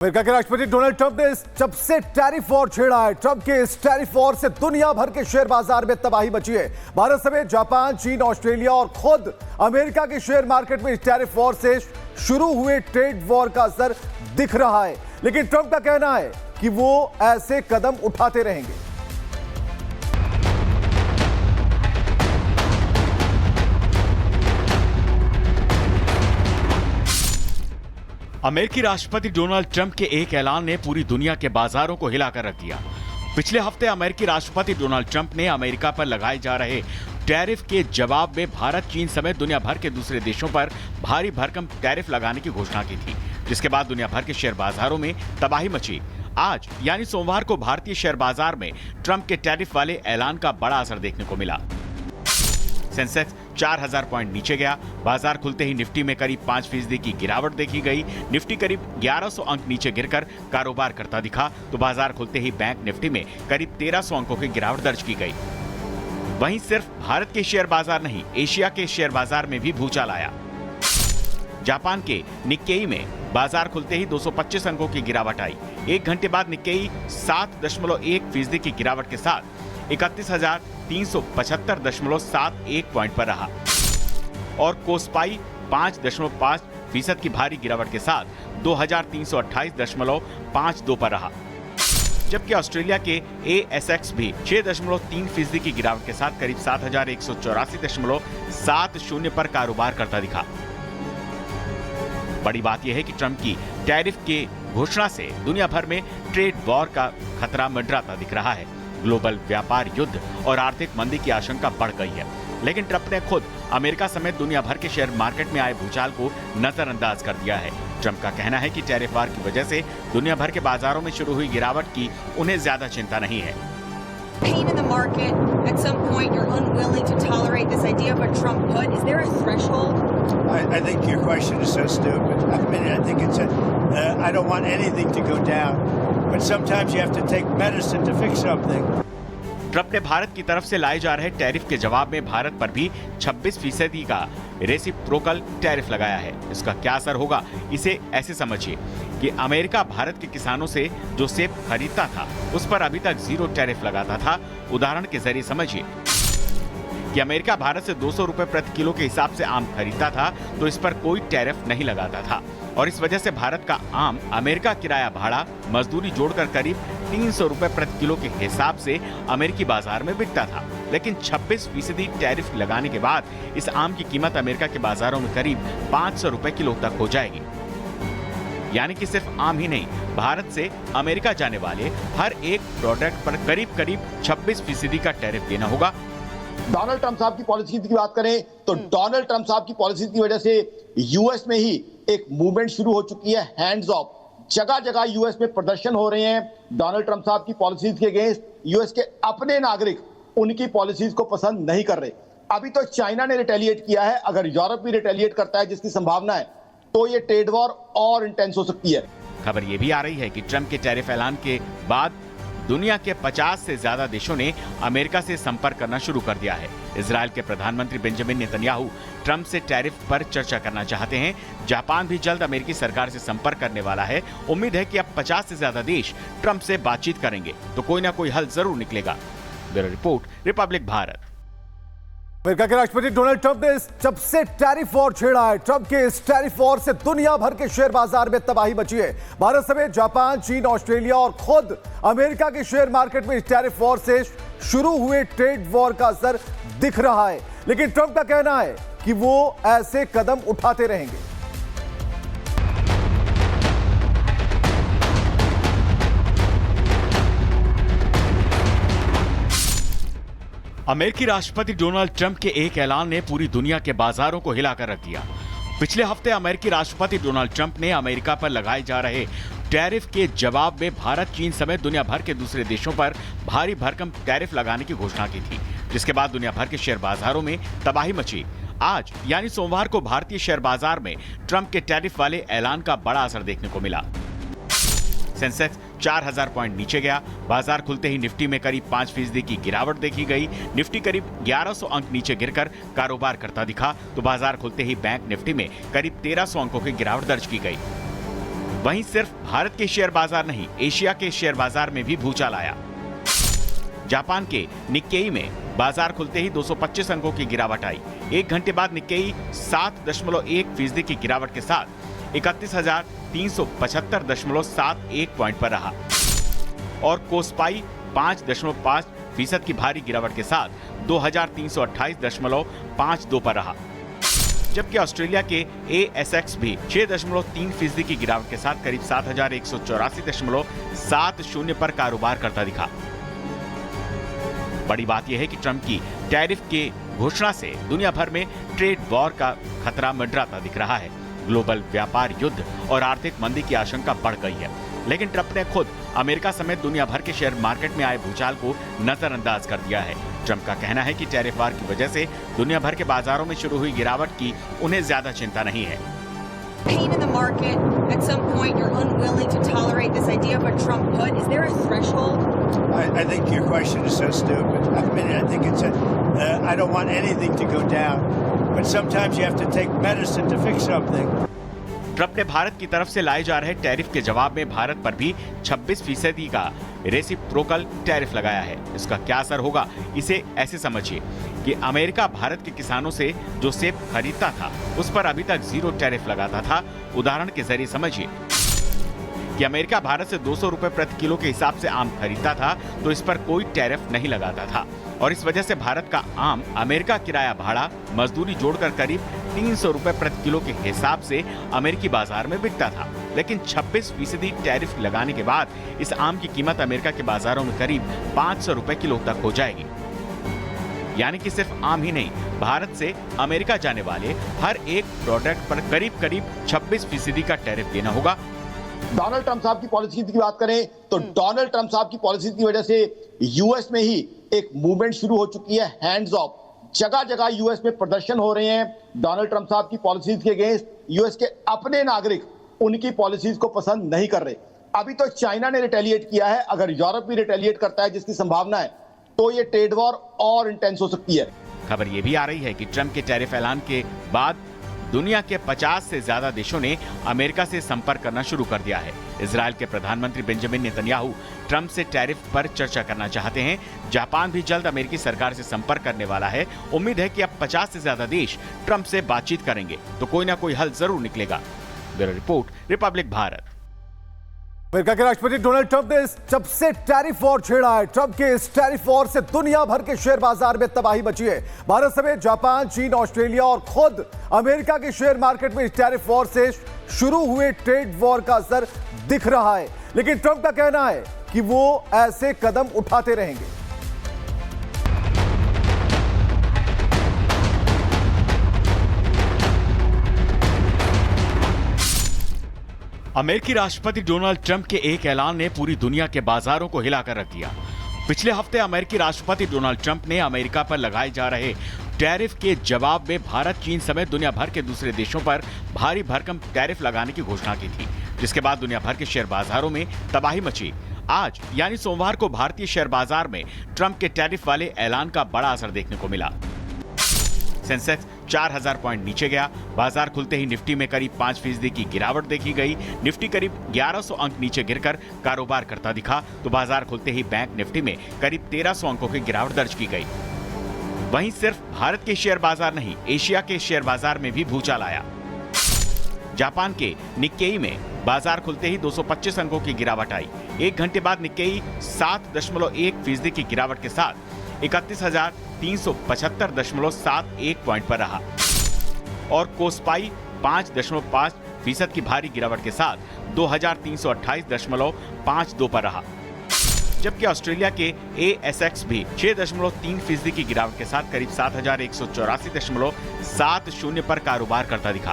America के राष्ट्रपति Donald Trump ने जब से टैरिफ वॉर छेड़ा है, ट्रंप के इस टैरिफ वॉर से दुनिया भर के शेयर बाजार में तबाही मची है। भारत समेत जापान, चीन, ऑस्ट्रेलिया और खुद अमेरिका के शेयर मार्केट में इस टैरिफ वॉर से शुरू हुए ट्रेड वॉर का असर दिख रहा है। लेकिन ट्रंप का कहना है कि वो ऐसे कदम उठाते रहेंगे। अमेरिकी राष्ट्रपति डोनाल्ड ट्रंप के एक ऐलान ने पूरी दुनिया के बाजारों को हिलाकर रख दिया। पिछले हफ्ते अमेरिकी राष्ट्रपति डोनाल्ड ट्रंप ने अमेरिका पर लगाए जा रहे टैरिफ के जवाब में भारत, चीन समेत दुनिया भर के दूसरे देशों पर भारी भरकम टैरिफ लगाने की घोषणा की थी, जिसके बाद दुनिया भर के शेयर बाजारों में तबाही मची। आज यानी सोमवार को भारतीय शेयर बाजार में ट्रंप के टैरिफ वाले ऐलान का बड़ा असर देखने को मिला। सेंसेक्स 4000 पॉइंट नीचे गया। बाजार खुलते ही निफ्टी में करीब 5% की गिरावट देखी गई। निफ्टी करीब 1100 अंक नीचे गिरकर कारोबार करता दिखा, तो बाजार खुलते ही बैंक निफ्टी में करीब 1300 अंकों की गिरावट दर्ज की गई। वहीं सिर्फ भारत के शेयर बाजार नहीं, एशिया के शेयर बाजार में भी भूचाल आया। जापान के निक्केई में बाजार खुलते ही 225 अंकों की गिरावट आई। एक घंटे बाद निक्केई 7.1% की गिरावट के साथ 31,375.71 पॉइंट पर रहा और कोस्पाई 5.5% की भारी गिरावट के साथ 2,328.52 पर रहा। जबकि ऑस्ट्रेलिया के ASX भी 6.3% की गिरावट के साथ करीब 7,184.70 पर कारोबार करता दिखा। बड़ी बात यह है कि ट्रंप की टैरिफ के घोषणा से दुनिया भर में ट्रेड वॉर का खतरा मंडराता दिख रहा है। ग्लोबल व्यापार युद्ध और आर्थिक मंदी की आशंका बढ़ गई है। लेकिन ट्रंप ने खुद अमेरिका समेत दुनिया भर के शेयर मार्केट में आए भूचाल को नजरअंदाज कर दिया है। ट्रंप का कहना है कि टैरिफ वार की वजह से दुनिया भर के बाजारों में शुरू हुई गिरावट की उन्हें ज्यादा चिंता नहीं है। Pain in the market. At some point, you're unwilling to tolerate this idea of what Trump put. Is there a threshold? I think your question is so stupid. I mean, I think it's I don't want anything to go down, but sometimes you have to take medicine to fix something. Trump ने भारत की तरफ से लाए जा रहे tariff के जवाब में भारत पर भी 26% का रेसिप्रोकल टैरिफ लगाया है। इसका क्या असर होगा, इसे ऐसे समझिए कि अमेरिका भारत के किसानों से जो सेब खरीदता था उस पर अभी तक 0 टैरिफ लगाता था। उदाहरण के जरिए समझिए कि अमेरिका भारत से 200 रुपए प्रति किलो के हिसाब से आम खरीदता था, तो इस पर कोई टैरिफ नहीं लगाता था और इस वजह से भारत का आम अमेरिका किराया भाड़ा मजदूरी जोड़कर करीब 300 रुपए प्रति किलो के हिसाब से अमेरिकी बाजार में बिकता था। लेकिन 26% टैरिफ लगाने के बाद इस आम की कीमत अमेरिका के बाजारों में करीब 500 रुपए किलो तक हो जाएगी। यानी कि सिर्फ आम ही नहीं, भारत से अमेरिका जाने वाले हर एक प्रोडक्ट पर करीब 26% का टैरिफ देना होगा। डोनाल्ड ट्रंप साहब की पॉलिसी की बात करें तो डोनाल्ड ट्रंप साहब की पॉलिसी की वजह से यूएस में ही एक मूवमेंट शुरू हो चुकी है, हैंड्स ऑफ। जगह जगह यूएस में प्रदर्शन हो रहे हैं डोनाल्ड ट्रंप साहब की पॉलिसीज के अगेंस्ट। यूएस के अपने नागरिक उनकी पॉलिसीज को पसंद नहीं कर रहे। अभी तो चाइना ने रिटेलिएट किया है, अगर यूरोप भी रिटेलिएट करता है, जिसकी संभावना है, तो ये ट्रेड वॉर और इंटेंस हो सकती है। खबर यह भी आ रही है कि ट्रंप के टैरिफ ऐलान के बाद दुनिया के 50 से ज्यादा देशों ने अमेरिका से संपर्क करना शुरू कर दिया है। इजराइल के प्रधानमंत्री बेंजामिन नेतन्याहू ट्रंप से टैरिफ पर चर्चा करना चाहते हैं। जापान भी जल्द अमेरिकी सरकार से संपर्क करने वाला है। उम्मीद है कि अब 50 से ज्यादा देश ट्रंप से बातचीत करेंगे तो कोई ना कोई हल जरूर निकलेगा। Bureau report, Republic Bharat. America के राष्ट्रपति डोनाल्ड ट्रंप ने जब से टैरिफ वॉर छेड़ा है, ट्रंप के इस टैरिफ वॉर से दुनिया भर के शेयर बाजार में तबाही मची है। भारत समेत जापान, चीन, ऑस्ट्रेलिया और खुद अमेरिका के शेयर मार्केट में इस टैरिफ वॉर से शुरू हुए ट्रेड वॉर का असर दिख रहा है। लेकिन ट्रंप का कहना है कि वो ऐसे कदम उठाते रहेंगे। अमेरिकी राष्ट्रपति डोनाल्ड ट्रंप के एक ऐलान ने पूरी दुनिया के बाजारों को हिलाकर रख दिया। पिछले हफ्ते अमेरिकी राष्ट्रपति डोनाल्ड ट्रंप ने अमेरिका पर लगाए जा रहे टैरिफ के जवाब में भारत, चीन समेत दुनिया भर के दूसरे देशों पर भारी भरकम टैरिफ लगाने की घोषणा की थी, जिसके बाद दुनिया भर के शेयर बाजारों में तबाही मची। आज यानी सोमवार को भारतीय शेयर बाजार में ट्रंप के टैरिफ वाले ऐलान का बड़ा असर देखने को मिला। सेंसेक्स 4000 पॉइंट नीचे गया। बाजार खुलते ही निफ्टी में करीब 5% की गिरावट देखी गई। निफ्टी करीब 1100 अंक नीचे गिरकर कारोबार करता दिखा, तो बाजार खुलते ही बैंक निफ्टी में करीब 1300 अंकों की गिरावट दर्ज की गई। वहीं सिर्फ भारत के शेयर बाजार नहीं, एशिया के शेयर बाजार में भी भूचाल आया। जापान के निक्केई में बाजार खुलते ही 225 अंकों की गिरावट आई। एक घंटे बाद निक्केई 7.1% की गिरावट के साथ 31,375.71 पॉइंट पर रहा और कोस्पाई 5.5% की भारी गिरावट के साथ 2,328.52 पर रहा, जबकि ऑस्ट्रेलिया के ASX भी 6.3% की गिरावट के साथ करीब 7,184.70 पर कारोबार करता दिखा। बड़ी बात यह है कि ट्रंप की टैरिफ के घोषणा से दुनिया भर में ट्रेड वॉर का खतरा मंडराता दिख रहा है। ग्लोबल व्यापार युद्ध और आर्थिक मंदी की आशंका बढ़ गई है, लेकिन ट्रंप ने खुद अमेरिका समेत दुनिया भर के शेयर मार्केट में आए भूचाल को नजरअंदाज कर दिया है। ट्रंप का कहना है कि टैरिफ वार की वजह से दुनिया भर के बाजारों में शुरू हुई गिरावट की उन्हें ज्यादा चिंता नहीं है। Pain in the market. At some point, you're unwilling to tolerate this idea of a Trump put. Is there a threshold? I think your question is so stupid. I mean, I think it's I don't want anything to go down, but sometimes you have to take medicine to fix something. Trump ने भारत की तरफ से लाए जा रहे tariff के जवाब में भारत पर भी 26% का रेसिप्रोकल टैरिफ लगाया है। इसका क्या असर होगा, इसे ऐसे समझिए कि अमेरिका भारत के किसानों से जो सेब खरीदता था उस पर अभी तक 0 टैरिफ लगाता था। उदाहरण के जरिए समझिए कि अमेरिका भारत से 200 रुपए प्रति किलो के हिसाब से आम खरीदता था तो इस पर कोई टैरिफ नहीं लगाता था और इस वजह से भारत का आम अमेरिका किराया भाड़ा मजदूरी जोड़कर करीब 300 रुपए प्रति किलो के हिसाब से अमेरिकी बाजार में बिकता था। लेकिन 26% टैरिफ लगाने के बाद इस आम की कीमत अमेरिका के बाजारों में करीब 500 रुपए किलो तक हो जाएगी। यानी कि सिर्फ आम ही नहीं, भारत से अमेरिका जाने वाले हर एक प्रोडक्ट पर करीब 26% का टैरिफ देना होगा। डोनाल्ड ट्रंप साहब की पॉलिसी की बात करें तो डोनाल्ड ट्रंप साहब की पॉलिसी की वजह से यूएस में ही एक मूवमेंट शुरू हो चुकी है, हैंड्स ऑफ। जगह जगह यूएस में प्रदर्शन हो रहे हैं डोनाल्ड ट्रंप साहब की पॉलिसीज के अगेंस्ट। यूएस के अपने नागरिक उनकी पॉलिसीज को पसंद नहीं कर रहे। अभी तो चाइना ने रिटेलिएट किया है, अगर यूरोप भी रिटेलिएट करता है जिसकी संभावना है तो ये ट्रेड वॉर और इंटेंस हो सकती है। खबर ये भी आ रही है कि ट्रंप के टैरिफ ऐलान के बाद दुनिया के 50 से ज्यादा देशों ने अमेरिका से संपर्क करना शुरू कर दिया है। इजराइल के प्रधानमंत्री बेंजामिन नेतन्याहू ट्रंप से टैरिफ पर चर्चा करना चाहते हैं। जापान भी जल्द अमेरिकी सरकार से संपर्क करने वाला है। उम्मीद है कि अब 50 से ज्यादा देश ट्रंप से बातचीत करेंगे तो कोई ना कोई हल जरूर निकलेगा। Bureau report, Republic Bharat. America के राष्ट्रपति डोनाल्ड ट्रंप ने जब से टैरिफ वॉर छेड़ा है, ट्रंप के इस टैरिफ वॉर से दुनिया भर के शेयर बाजार में तबाही मची है। भारत समेत जापान, चीन, ऑस्ट्रेलिया और खुद अमेरिका के शेयर मार्केट में इस टैरिफ वॉर से शुरू हुए ट्रेड वॉर का असर दिख रहा है। लेकिन ट्रंप का कहना है कि वो ऐसे कदम उठाते रहेंगे। अमेरिकी राष्ट्रपति डोनाल्ड ट्रंप के एक ऐलान ने पूरी दुनिया के बाजारों को हिलाकर रख दिया। पिछले हफ्ते अमेरिकी राष्ट्रपति डोनाल्ड ट्रंप ने अमेरिका पर लगाए जा रहे टैरिफ के जवाब में भारत, चीन समेत दुनिया भर के दूसरे देशों पर भारी भरकम टैरिफ लगाने की घोषणा की थी, जिसके बाद दुनिया भर के शेयर बाजारों में तबाही मची। आज यानी सोमवार को भारतीय शेयर बाजार में ट्रंप के टैरिफ वाले ऐलान का बड़ा असर देखने को मिला। सेंसेक्स 4000 पॉइंट नीचे गया। बाजार खुलते ही निफ्टी में करीब 5% की गिरावट देखी गई। निफ्टी करीब 1100 अंक नीचे गिरकर कारोबार करता दिखा तो बाजार खुलते ही बैंक निफ्टी में करीब 1300 अंकों की गिरावट दर्ज की गई। वहीं सिर्फ भारत के शेयर बाजार नहीं, एशिया के शेयर बाजार में भी भूचाल आया। जापान के निक्केई में बाजार खुलते ही 225 अंकों की गिरावट आई। एक घंटे बाद निक्केई 7.1% की गिरावट के साथ 31,375.71 पॉइंट पर रहा और कोस्पाई 5.5% की भारी गिरावट के साथ 2,328.52 पर रहा, जबकि ऑस्ट्रेलिया के ASX भी 6.3% की गिरावट के साथ करीब 7,184.70 पर कारोबार करता दिखा।